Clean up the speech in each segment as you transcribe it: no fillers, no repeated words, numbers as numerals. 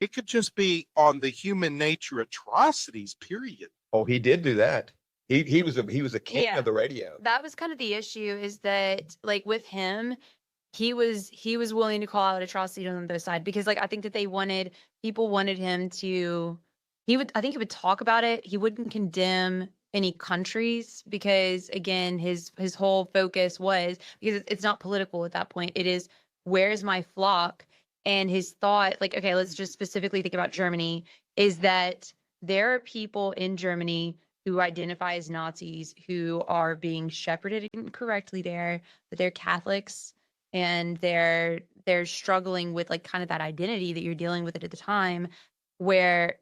It could just be on the human nature atrocities, period. Oh, he did do that. He was a king of the radio. That was kind of the issue, is that like with him, he was willing to call out atrocities on the side, because like I think that people wanted him to, I think he would talk about it. He wouldn't condemn any countries, because again, his whole focus was, because it's not political at that point. It is, where's my flock? And his thought, like, okay, let's just specifically think about Germany, is that there are people in Germany who identify as Nazis who are being shepherded incorrectly there, but they're Catholics, and they're struggling with like kind of that identity that you're dealing with it at the time, where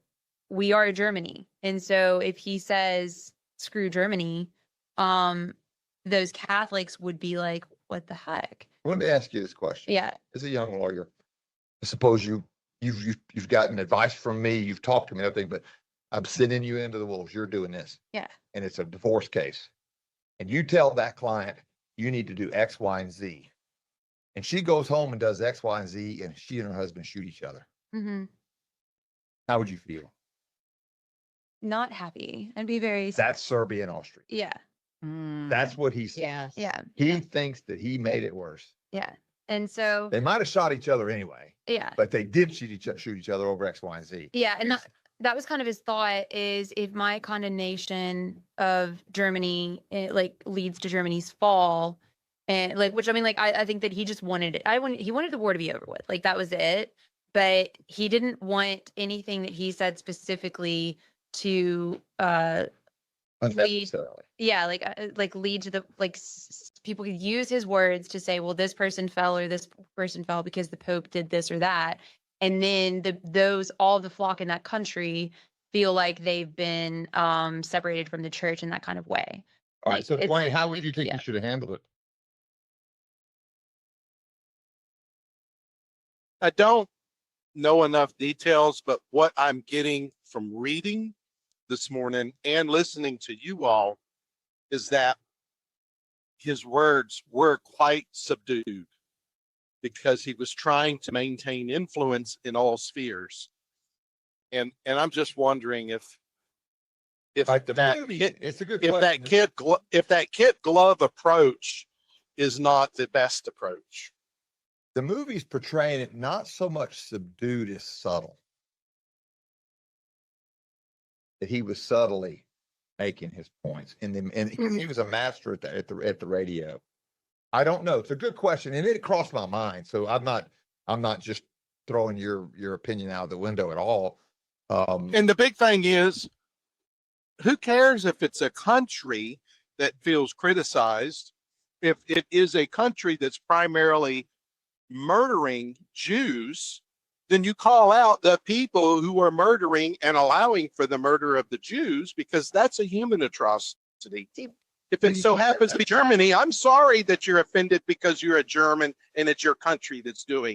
we are Germany. And so if he says screw Germany, those Catholics would be like, what the heck? Let me ask you this question. Yeah. As a young lawyer, I suppose you've gotten advice from me, you've talked to me and everything, but I'm sending you into the wolves. You're doing this. Yeah. And it's a divorce case. And you tell that client, you need to do X, Y, and Z. And she goes home and does X, Y, and Z, and she and her husband shoot each other. Mm-hmm. How would you feel? Not happy. I'd be very. That's Serbia and Austria. Yeah. That's what he said. Yes. Yeah. He thinks that he made it worse. Yeah. And so They might have shot each other anyway. Yeah. But they did shoot each other over X, Y, and Z. Yeah. And that was kind of his thought, is if my condemnation of Germany, it like leads to Germany's fall, and like, which I mean, like, I think that he just wanted it. He wanted the war to be over with. Like, that was it. But he didn't want anything that he said specifically to lead, lead to the, like, people could use his words to say, well, this person fell or this person fell because the Pope did this or that. And then all the flock in that country feel like they've been separated from the church in that kind of way. All right. So Dwayne, how would you think you should have handled it? I don't know enough details, but what I'm getting from reading this morning and listening to you all is that his words were quite subdued, because he was trying to maintain influence in all spheres. And I'm just wondering if it's a good question. If that kid glove approach is not the best approach. The movie's portraying it not so much subdued as subtle. That he was subtly making his points, and he was a master at the radio. I don't know. It's a good question, and it crossed my mind. So I'm not just throwing your opinion out of the window at all. And the big thing is, who cares if it's a country that feels criticized? If it is a country that's primarily murdering Jews, then you call out the people who are murdering and allowing for the murder of the Jews, because that's a human atrocity. If it so happens to be Germany, I'm sorry that you're offended because you're a German and it's your country that's doing